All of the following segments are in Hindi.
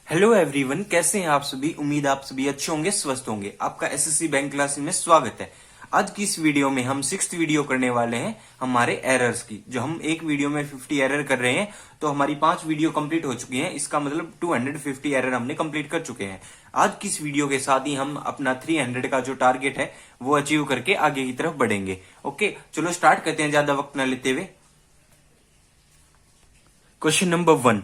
हेलो एवरीवन, कैसे हैं आप सभी। उम्मीद आप सभी अच्छे होंगे, स्वस्थ होंगे। आपका एसएससी बैंक क्लास में स्वागत है। आज की इस वीडियो में हम 6th वीडियो करने वाले हैं हमारे एरर्स की। जो हम एक वीडियो में 50 एरर कर रहे हैं, तो हमारी 5 वीडियो कंप्लीट हो चुकी हैं। इसका मतलब 250 एरर हमने कंप्लीट कर चुके हैं। आज की इस वीडियो के साथ ही हम अपना 300 का जो टारगेट है वो अचीव करके आगे की तरफ बढ़ेंगे। ओके, चलो स्टार्ट करते हैं ज्यादा वक्त न लेते हुए। Question number 1,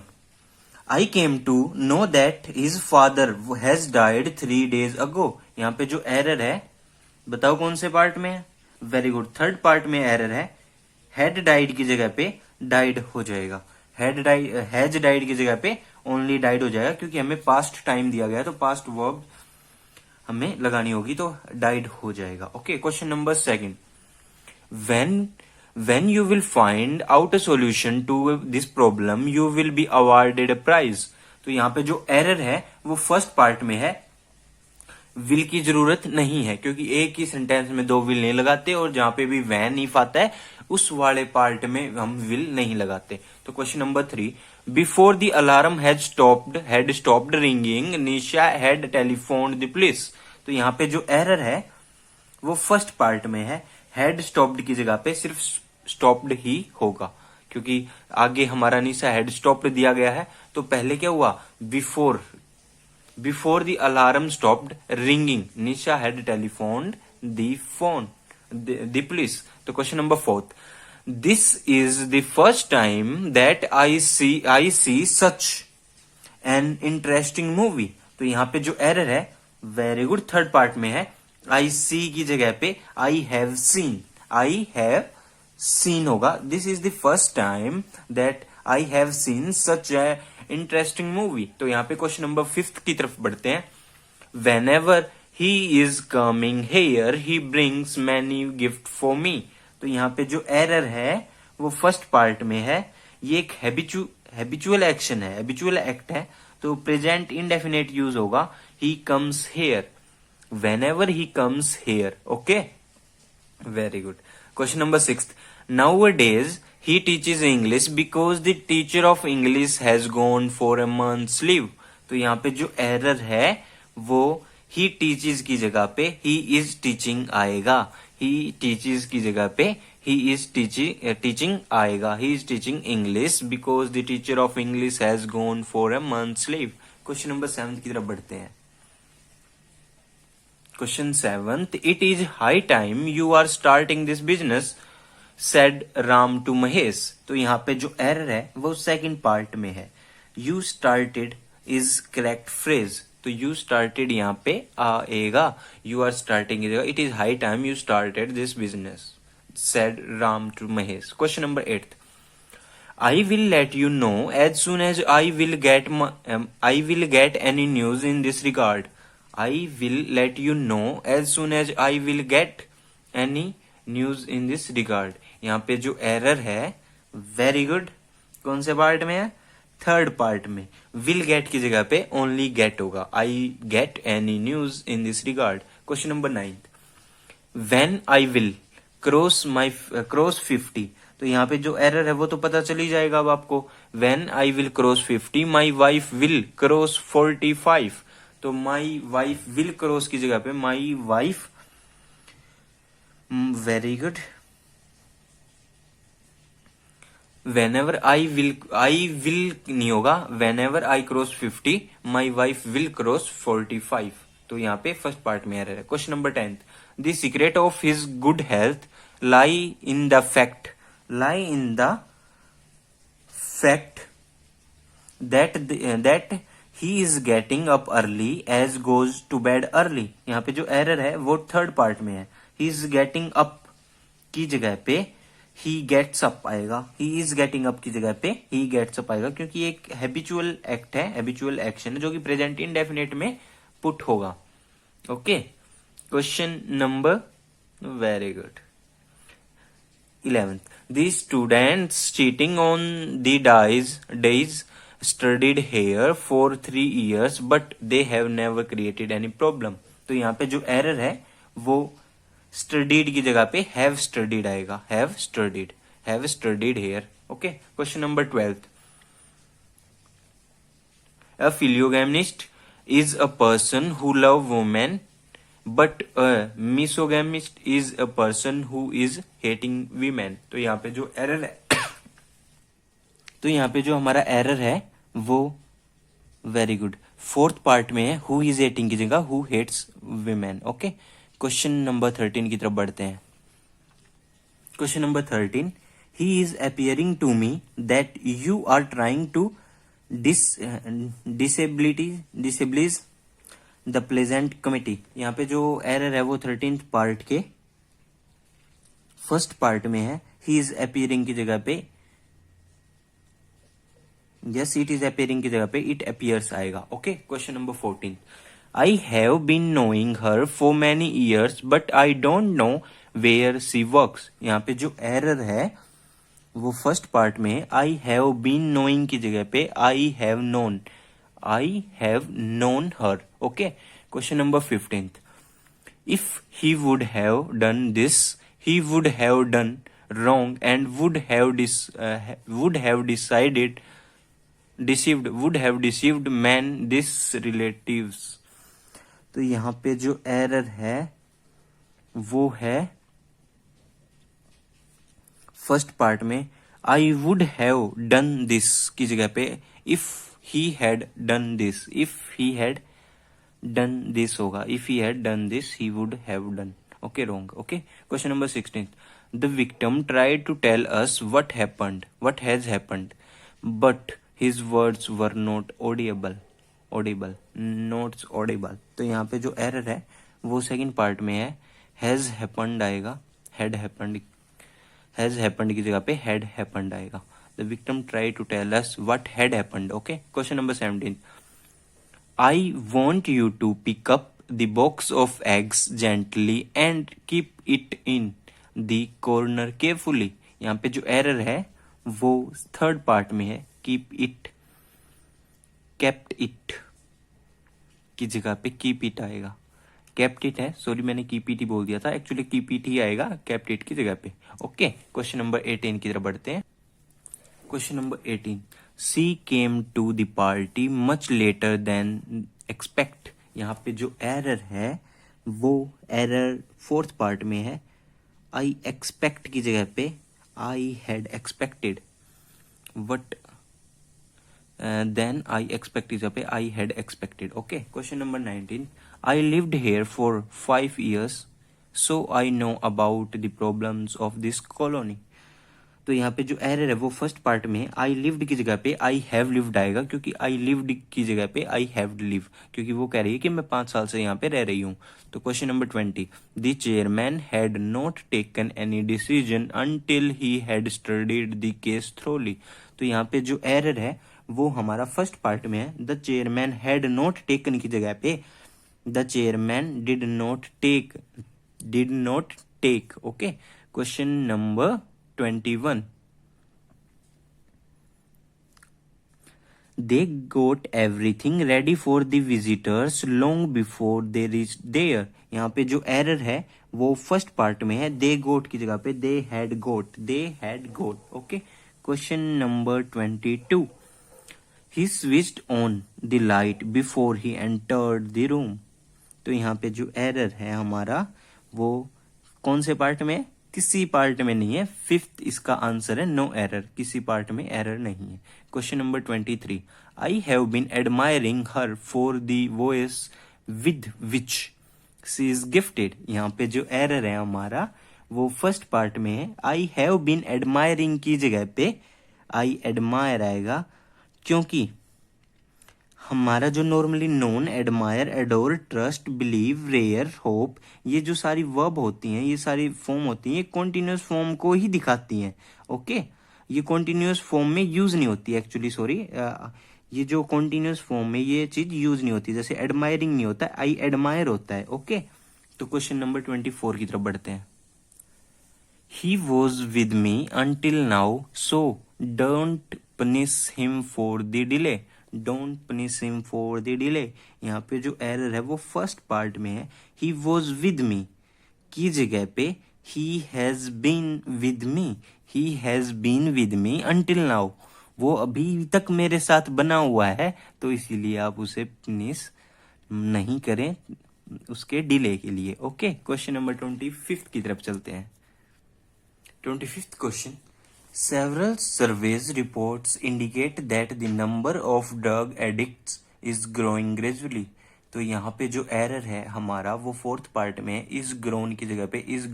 I came to know that his father has died 3 days ago। यहाँ पे जो एरर है, बताओ कौन से पार्ट में है। वेरी गुड, थर्ड पार्ट में एरर है। हैड डाइड की जगह पे डाइड हो जाएगा। हैज डाइड की जगह पे ओनली डाइड हो जाएगा, क्योंकि हमें पास्ट टाइम दिया गया है, तो पास्ट वर्ब हमें लगानी होगी, तो डाइड हो जाएगा। Okay, question number 2, when you will find out a solution to this problem you will be awarded a prize। तो यहाँ पे जो एरर है वो फर्स्ट पार्ट में है। विल की जरूरत नहीं है, क्योंकि एक ही सेंटेंस में 2 विल नहीं लगाते, और जहां पे भी वैन इफ आता है उस वाले पार्ट में हम विल नहीं लगाते। तो question number 3, before the alarm had stopped ringing Nisha had telephone the police. तो यहाँ पे जो एरर है वो फर्स्ट पार्ट में है। हैड स्टॉप्ड की जगह पे सिर्फ स्टॉप्ड ही होगा, क्योंकि आगे हमारा निशा हैड स्टॉप्ड दिया गया है। तो पहले क्या हुआ, before the alarm stopped ringing Nisha had telephoned the police. तो question number 4, this is the first time that I see such an interesting movie. तो यहाँ पे जो एरर है, वेरी गुड, थर्ड पार्ट में है। आई सी की जगह पे आई हैव सीन होगा। This is the first time that I have seen such A interesting movie. तो यहाँ पे क्वेश्चन नंबर 5 की तरफ बढ़ते हैं। When ever he is coming here he brings many gift for me. तो यहाँ पे जो एरर है वो फर्स्ट पार्ट में है। ये एक हैबिचुअल एक्शन है, हैबिचुअल एक्ट है, तो प्रेजेंट इंडेफिनेट यूज होगा। He comes here, whenever he comes here। okay, very good। question number 6, nowadays he teaches English because the teacher of English has gone for a month's leave। तो यहाँ पे जो एरर है वो he teaches की जगह पे he is teaching आएगा। he teaches की जगह पे he is teaching आएगा। he is teaching English because the teacher of English has gone for a month's leave। Question number 7 की तरफ बढ़ते हैं। Question 7, it is high time you are starting this business said Ram to Mahesh। तो यहाँ पे जो एरर है वो सेकंड पार्ट में है। You started is correct phrase, तो you started यहाँ पे आएगा। You are starting is it is high time you started this business said Ram to Mahesh। Question number 8, I will let you know as soon as I will get any news in this regard। I will let you know as soon as I will get any news in this regard। यहाँ पे जो एरर है, वेरी गुड, कौन से पार्ट में है, थर्ड पार्ट में। will get की जगह पे only get होगा। I get any news in this regard। Question number 9, when I will cross 50। तो यहाँ पे जो एरर है वो तो पता चल ही जाएगा अब आपको। when I will cross 50 my wife will cross 45। तो माई वाइफ विल क्रॉस की जगह पे my wife, very good, whenever I will नहीं होगा, whenever I cross 50 my wife will cross 45। तो यहाँ पे फर्स्ट पार्ट में एरर है। Question number 10, the secret of his good health lie in the fact that he is getting up early as goes to bed early। यहाँ पे जो एरर है वो थर्ड पार्ट में है। he is getting up की जगह पे he gets up आएगा। he is getting up की जगह पे he gets up आएगा, क्योंकि एक हैबिचुअल एक्ट है, हैबिचुअल एक्शन है, जो कि प्रेजेंट इंडेफिनेट में पुट होगा। Okay, question number, very good, 11, the students cheating on the days studied here for 3 years but they have never created any problem। तो यहाँ पे जो एरर है वो स्टडीड की जगह पे हैव स्टडीड आएगा। Have studied here। Okay, question number 12, A philogamist is a person who love women, but a misogamist is a person who is hating women. तो यहाँ पे जो एरर है तो यहाँ पे जो हमारा एरर है वो वेरी गुड फोर्थ पार्ट में है, हु इज हेटिंग की जगह who hates women. Okay, question number 13 की तरफ बढ़ते हैं. Question number 13, he is appearing to me that you are trying to destabilise the pleasant committee. यहाँ पे जो एरर है वो 13th पार्ट के फर्स्ट पार्ट में है. ही इज अपियरिंग की जगह पे यस इट इज अपियरिंग की जगह पे इट अपियर्स आएगा. Okay, question number 14, I have been knowing her for many years but I don't know where she works. यहाँ पे जो एरर है वो फर्स्ट पार्ट में है. आई हैव बीन नोइंग की जगह पे आई have known her. Okay, question number 15, if he would have done this he would have done wrong and would have deceived man this relatives. तो यहाँ पे जो एरर है वो है फर्स्ट पार्ट में. I would have done this की जगह पे if he had done this होगा. If he had done this he would have done. Okay, wrong. Okay, question number 16, the victim tried to tell us what has happened, but his words were not audible. तो यहाँ पे जो एरर है वो सेकंड पार्ट में है. has happened आएगा, had happened की जगह पे had happened आएगा. the victim tried to tell us what had happened. okay, question number 17, I want you to pick up the box of eggs gently and keep it in the corner carefully. यहाँ पे जो एरर है वो थर्ड पार्ट में है. kept it की जगह पे keep it आएगा. kept it है, सॉरी मैंने keep it ही बोल दिया था, एक्चुअली keep it ही आएगा kept it की जगह पे. ओके, क्वेश्चन नंबर 18 की तरफ बढ़ते हैं. Question number 18, she came to the party much later than expect. यहाँ पे जो एरर है वो एरर फोर्थ पार्ट में है. आई एक्सपेक्ट की जगह पे I had expected, but then I expect की जगह पे I had expected. Okay, question number 19, I lived here for 5 years so I know about the problems of this colony. तो यहाँ पे जो एरर है वो फर्स्ट पार्ट में आई लिव्ड की जगह पे आई हैव लिव्ड आएगा, क्योंकि आई लिव्ड की जगह पे आई हैव लिव, क्योंकि वो कह रही है कि मैं 5 साल से यहाँ पे रह रही हूँ. तो question number 20, the chairman had not taken any decision until he had studied the case thoroughly. तो यहाँ पे जो एरर है वो हमारा फर्स्ट पार्ट में है. The chairman had not taken की जगह पे the chairman did not take. Okay, question number 21, they got everything ready for the visitors long before they reached there. यहाँ पे जो एरर है वो फर्स्ट पार्ट में है. they got की जगह पे they had got. Okay, question number 22, he switched on the light before he entered the room. तो यहाँ पे जो एरर है हमारा वो कौन से पार्ट में है? किसी पार्ट में नहीं है. फिफ्थ इसका आंसर है नो एरर, किसी पार्ट में एरर नहीं है. Question number 23, I have been admiring her for the voice with which she is gifted. यहाँ पे जो एरर है हमारा वो फर्स्ट पार्ट में है. आई हैव बीन एडमायरिंग की जगह पे आई एडमायर आएगा, क्योंकि हमारा जो normally known, admire, adore, trust, believe, rare, hope, ये जो सारी वर्ब होती हैं, ये सारी फॉर्म होती हैं, ये कॉन्टिन्यूस फॉर्म को ही दिखाती हैं. ओके, ये कॉन्टिन्यूस फॉर्म में यूज नहीं होती एक्चुअली, सॉरी, ये जो कॉन्टिन्यूस फॉर्म में ये चीज यूज नहीं होती. जैसे एडमायरिंग नहीं होता, आई एडमायर होता है. ओके, तो क्वेश्चन नंबर 24 की तरफ बढ़ते हैं. He was with me until now so don't punish him for the delay. Don't punish him for the delay. यहाँ पे जो एरर है वो फर्स्ट पार्ट में है. ही वॉज विद मी की जगह पे he has been with me until now. वो अभी तक मेरे साथ बना हुआ है, तो इसीलिए आप उसे फिनिश नहीं करें उसके डिले के लिए। ओके, क्वेश्चन नंबर 25 की तरफ चलते हैं। 25th question. Several surveys reports indicate that the number of drug addicts is growing gradually. तो यहाँ पे जो एरर है हमारा वो फोर्थ पार्ट में है, इज ग्रोन की जगह पे is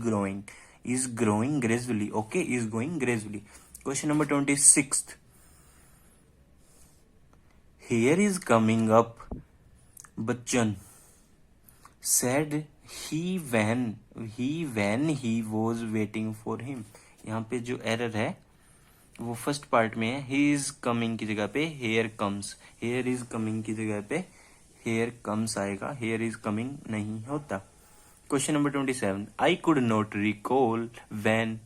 growing gradually. Okay, is growing gradually. Question number 26। Here is coming up Bachchan said when he was waiting for him। यहाँ पे जो एरर है वो फर्स्ट पार्ट में है, ही इज कमिंग की जगह पे here comes, here is coming की जगह पे हेयर कम्स आएगा, हेयर इज कमिंग नहीं होता। Question number 27। I could not recall when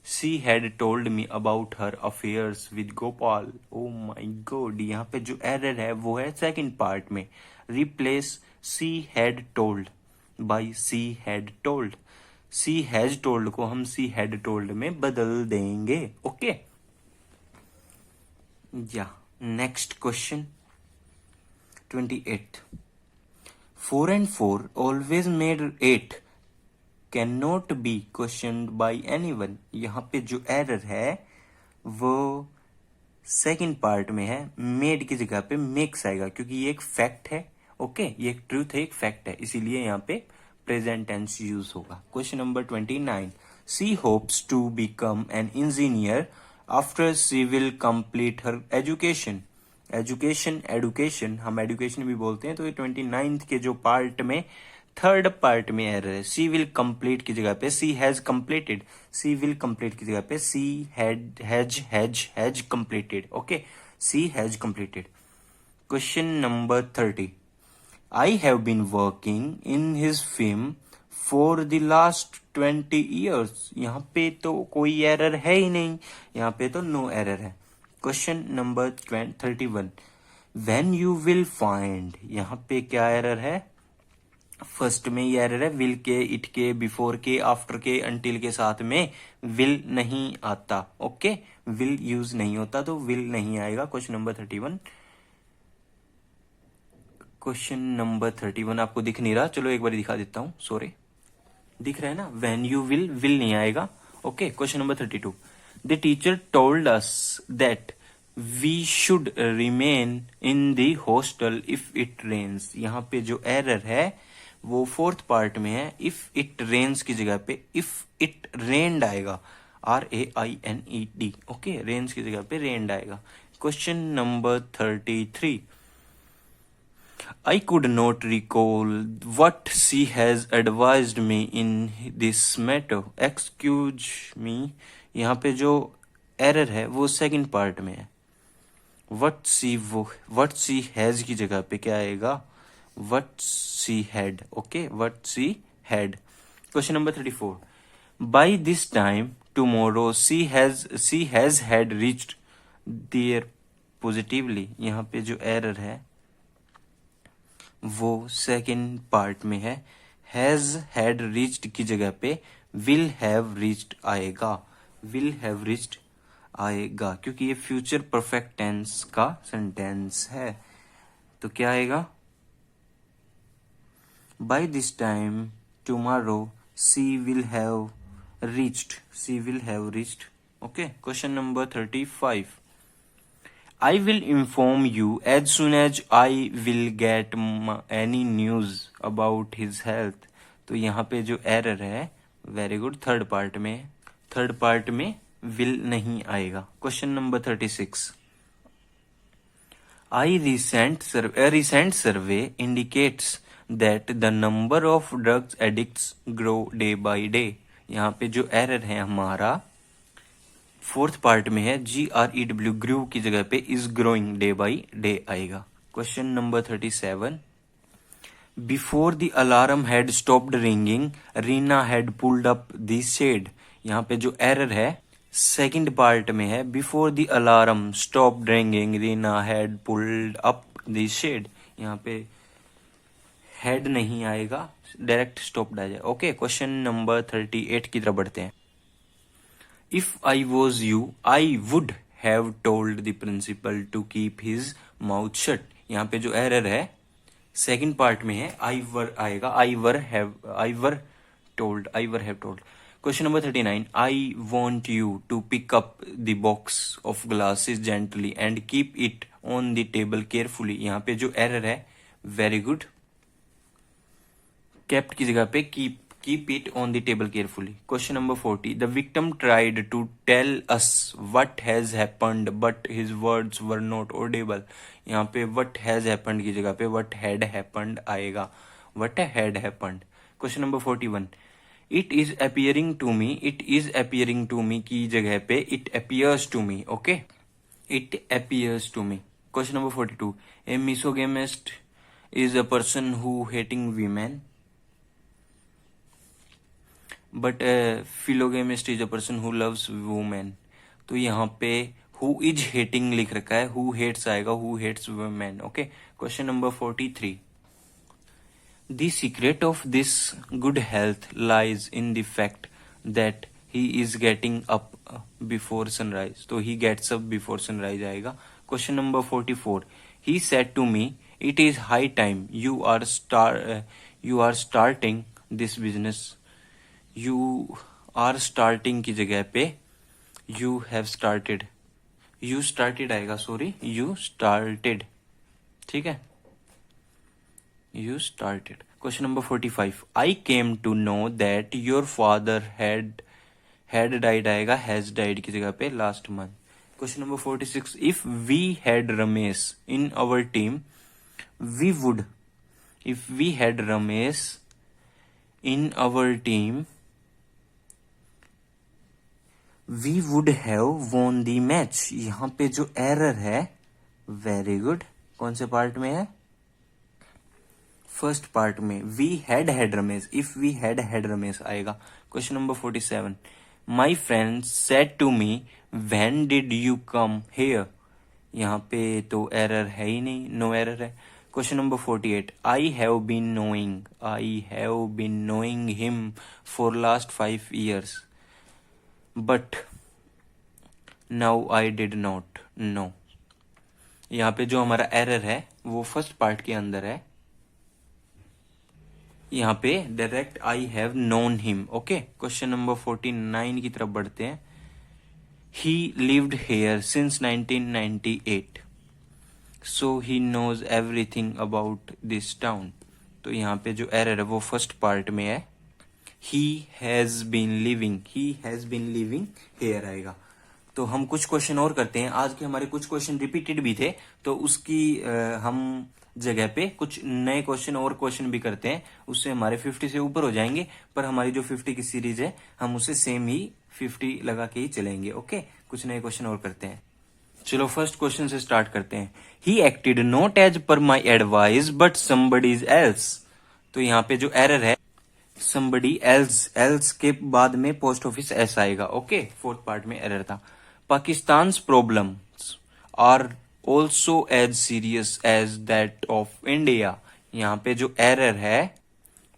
she had told me about her affairs with Gopal. Oh my God, यहाँ पे जो एरर है वो है सेकंड पार्ट में, replace she had told by she had told. She has told को हम शी हैड टोल्ड में बदल देंगे। ओके, या next question 28। 4 and 4 always made 8 cannot be questioned by anyone। यहाँ पे जो एरर है वो सेकंड पार्ट में है, मेड की जगह पे मेक्स आएगा, क्योंकि ये एक फैक्ट है। ओके, ये एक ट्रूथ है, एक फैक्ट है, इसीलिए यहाँ पे प्रेजेंट टेंस यूज होगा। Question number 29। She hopes to become an engineer after she will complete her education. Education हम एडुकेशन भी बोलते हैं, तो ये 29th के जो पार्ट में थर्ड पार्ट में एरर है। सी विल कंप्लीट की जगह पे she has completed, she will complete की जगह पे she has completed. Okay, she has completed. Question number 30। I have been working in his film for the last 20 years। यहाँ पे तो कोई एरर है ही नहीं, यहाँ पे तो नो एरर है। Question number 31। When you will find, यहाँ पे क्या एरर है? फर्स्ट में ये एरर है, विल के, इट के, बिफोर के, आफ्टर के, अंटिल के साथ में विल नहीं आता। ओके, विल यूज नहीं होता तो विल नहीं आएगा। Question number 31। क्वेश्चन नंबर 31 आपको दिख नहीं रहा, चलो एक बार दिखा देता हूं। सॉरी, दिख रहा है ना? व्हेन यू विल नहीं आएगा। Okay, question number 32। The teacher told us that we should remain in the hostel if it rains. यहाँ पे जो एरर है वो फोर्थ पार्ट में है, इफ इट रेन्स की जगह पे इफ इट रेन्ड आएगा, RAINED। ओके, रेन्स की जगह पे रेन्ड आएगा। Question number 33। I could not recall what she has advised me in this matter। Excuse me, यहाँ पे जो एरर है वो सेकंड पार्ट में है। what she has की जगह पे क्या आएगा? what she had। Okay, what she had। Question number 34। by this time tomorrow she has had reached there positively। यहाँ पे जो एरर है वो सेकंड पार्ट में है, हैज हैड रीच्ड की जगह पे विल हैव रीच्ड आएगा, विल हैव रीच्ड आएगा, क्योंकि ये फ्यूचर परफेक्ट टेंस का सेंटेंस है। तो क्या आएगा? By this time tomorrow she will have reached, she will have reached. Okay, question number 35। I will inform you as soon as I will get any news about his health। तो यहाँ पे जो एरर है, वेरी गुड, थर्ड पार्ट में विल नहीं आएगा। Question number 36। A recent survey indicates that the number of drug addicts grow day by day। यहाँ पे जो एरर है हमारा फोर्थ पार्ट में है, GREW, ग्रू की जगह पे is growing day by day आएगा। Question number 37। Before the alarm had stopped ringing Reena had pulled up the shade. यहाँ पे जो एरर है सेकंड पार्ट में है, before the alarm stopped ringing Reena had pulled up the shade. यहाँ पे हैड नहीं आएगा, डायरेक्ट स्टॉप्ड आ जाए। ओके, क्वेश्चन नंबर 38 की तरफ बढ़ते हैं। If I was you, I would have told the principal to keep his mouth shut. यहाँ पे जो एरर है सेकंड पार्ट में है, आई वर आएगा, I were have told. Question number 39, I want you to pick up the box of glasses gently and keep it on the table carefully. यहाँ पे जो एरर है वेरी गुड, केप्ट की जगह पे keep it on the table carefully. Question number 40, the victim tried to tell us what has happened but his words were not audible. यहाँ पे व्हाट हैज हैपेंड की जगह पे व्हाट हैड हैपेंड आएगा, what had happened. Question number 41, it is appearing to me की जगह पे it appears to me. Okay, it appears to me. Question number 42, a misogamist is a person who hating women but philogamist is a person who loves women. तो यहाँ पे हु इज हेटिंग लिख रखा है, हु हेट्स आएगा, who hates women. Okay, question number 43, the secret of this good health lies in the fact that he is getting up before sunrise. तो he gets up before sunrise आएगा। Question number 44, he said to me it is high time you are starting this business. You are starting की जगह पे you have started, you started आएगा, सॉरी यू स्टार्टेड, ठीक है, you started. Question number 45, I came to know that your father had died आएगा, हैज डाइड की जगह पे last month. Question number 46, if we had Ramesh in our team we would, if we had Ramesh in our team we would have won the match. यहाँ पे जो एरर है वेरी गुड, कौन से पार्ट में है, फर्स्ट पार्ट में, we had Ramesh, if we had Ramesh आएगा। Question number 47, my friend said to me when did you come here. यहाँ पे तो एरर है ही नहीं, नो एरर है। Question number 48, I have been knowing him for last 5 years but now I did not know. यहाँ पे जो हमारा एरर है वो फर्स्ट पार्ट के अंदर है, यहाँ पे direct I have known him. Okay, question number 49 की तरफ बढ़ते हैं। He lived here since 1998 so he knows everything about this town. तो यहाँ पे जो एरर है वो फर्स्ट पार्ट में है, he has been living here आएगा। तो हम कुछ क्वेश्चन और करते हैं, आज के हमारे कुछ क्वेश्चन रिपीटेड भी थे तो उसकी हम जगह पे कुछ नए क्वेश्चन और क्वेश्चन भी करते हैं, उससे हमारे 50 से ऊपर हो जाएंगे, पर हमारी जो 50 की सीरीज है हम उसे सेम ही 50 लगा के ही चलेंगे। ओके, कुछ नए क्वेश्चन और करते हैं। चलो फर्स्ट क्वेश्चन से स्टार्ट करते हैं। He acted not as per my advice but somebody's else. तो यहाँ पे जो एरर है somebody else के बाद में पोस्ट ऑफिस एस आएगा। ओके, फोर्थ पार्ट में एरर था। Pakistan problems are also as serious as that of India. यहाँ पे जो एरर है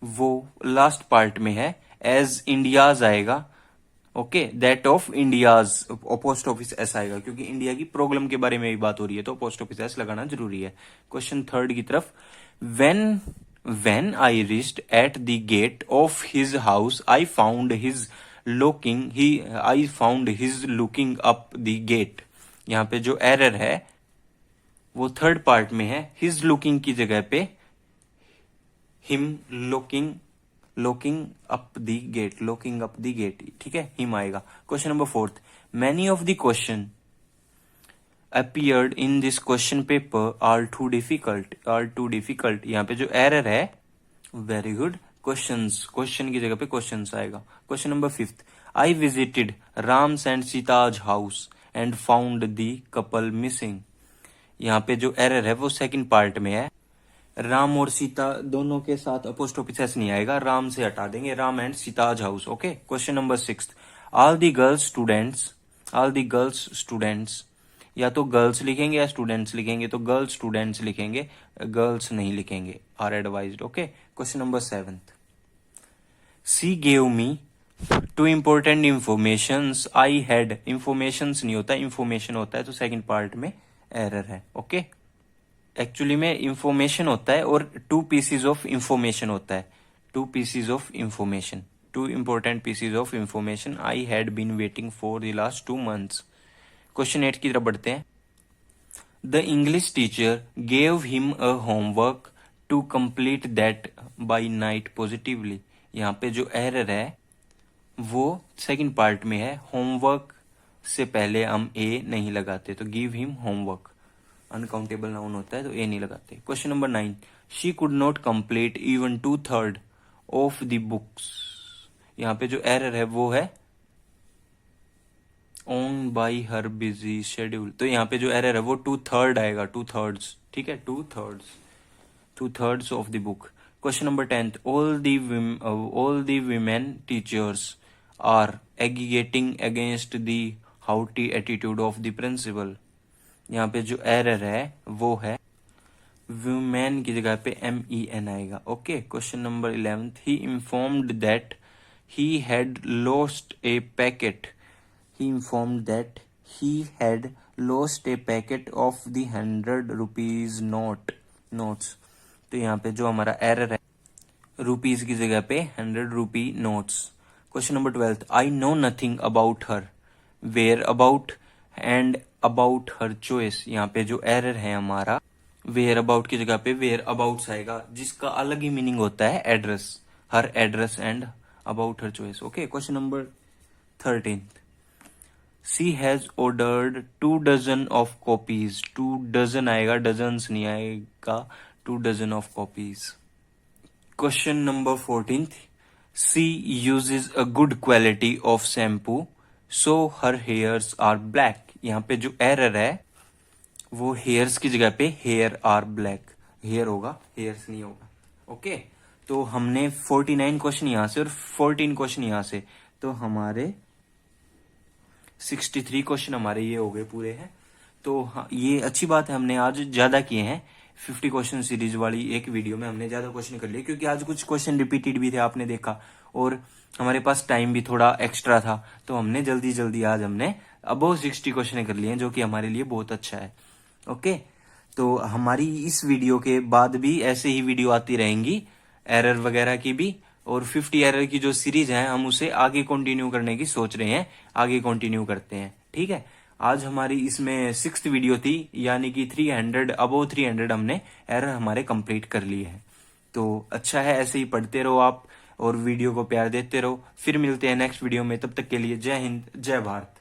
वो लास्ट पार्ट में है, एज इंडियाज आएगा। Okay, that of India's post office S आएगा, क्योंकि इंडिया की प्रॉब्लम के बारे में भी बात हो रही है तो पोस्ट ऑफिस एस लगाना जरूरी है। क्वेश्चन थर्ड की तरफ, When I reached at the gate of his house, I found his looking up the gate। यहाँ पे जो एरर है वो थर्ड पार्ट में है, his looking की जगह पे him looking up the gate, ठीक है, him आएगा। Question number 4, many of the question appeared in this question paper are too difficult। यहाँ पे जो एरर है वेरी गुड, क्वेश्चन की जगह पे क्वेश्चंस आएगा। Question number 5, I visited Ram's and Sita's house and found the couple missing. यहाँ पे जो एरर है वो सेकंड पार्ट में है, राम और सीता दोनों के साथ अपोस्ट्रोफी एस नहीं आएगा, राम से हटा देंगे, Ram and Sita's house. Okay, question number 6, all the girls students, या तो गर्ल्स लिखेंगे या स्टूडेंट्स लिखेंगे, तो गर्ल्स स्टूडेंट्स लिखेंगे, गर्ल्स नहीं लिखेंगे, are advised. Okay, question number 7, she gave me two important informations I had, informations नहीं होता, इंफॉर्मेशन होता है, तो सेकंड पार्ट में एरर है। ओके, एक्चुअली में इंफॉर्मेशन होता है और टू पीसीज ऑफ इंफॉर्मेशन होता है, two pieces of information, two important pieces of information I had been waiting for the last 2 months। Question 8 की तरफ बढ़ते हैं। The English teacher gave him a homework to complete that by night positively. यहाँ पे जो एरर है वो सेकंड पार्ट में है, होमवर्क से पहले हम ए नहीं लगाते, तो give him homework uncountable noun होता है तो ए नहीं लगाते। Question number 9, she could not complete even 2/3 of the books. यहाँ पे जो एरर है वो है own by her busy schedule, तो यहाँ पे जो एरर है वो 2/3 आएगा, 2/3, ठीक है, 2/3 of the book. Question number 10, all the women teachers are agitating against the haughty attitude of the principal। यहाँ पे जो एरर है वो है वुमेन की जगह पे MEN आएगा। Okay, question number 11, he informed that he had lost a packet, he informed that he had lost a packet of the 100 rupees notes। तो यहाँ पे जो हमारा एरर है रुपीज की जगह पे 100 rupee notes. Question number 12, I know nothing about her, where about and about her choice. यहाँ पे जो एरर है हमारा वेयर अबाउट की जगह पे वेयर अबाउट्स आएगा, जिसका अलग ही मीनिंग होता है address, her address and about her choice. Okay, question number 13, she has ordered 2 dozen of copies, 2 dozen आएगा, डजन्स नहीं आएगा, 2 dozen of copies. Question number 14, she uses a good quality of shampoo so her hairs are black. यहाँ पे जो एरर है वो हेयर्स की जगह पे हेयर आर ब्लैक, हेयर होगा, हेयर्स नहीं होगा। ओके, तो हमने 49 क्वेश्चन यहां से और 14 क्वेश्चन यहां से, तो हमारे 63 क्वेश्चन हमारे ये हो गए पूरे हैं। तो हाँ, ये अच्छी बात है, हमने आज ज्यादा किए हैं। 50 क्वेश्चन सीरीज वाली एक वीडियो में हमने ज्यादा क्वेश्चन कर लिए, क्योंकि आज कुछ क्वेश्चन रिपीटेड भी थे, आपने देखा, और हमारे पास टाइम भी थोड़ा एक्स्ट्रा था, तो हमने जल्दी जल्दी आज हमने अबोव 60 क्वेश्चन कर लिए, जो कि हमारे लिए बहुत अच्छा है। ओके, तो हमारी इस वीडियो के बाद भी ऐसे ही वीडियो आती रहेंगी, एरर वगैरह की भी, और 50 एरर की जो सीरीज है हम उसे आगे कंटिन्यू करने की सोच रहे हैं, आगे कंटिन्यू करते हैं। ठीक है, आज हमारी इसमें 6th वीडियो थी, यानी कि 300 अबोव 300 हमने एरर हमारे कंप्लीट कर लिए हैं। तो अच्छा है, ऐसे ही पढ़ते रहो आप और वीडियो को प्यार देते रहो। फिर मिलते हैं नेक्स्ट वीडियो में, तब तक के लिए जय हिंद, जय भारत।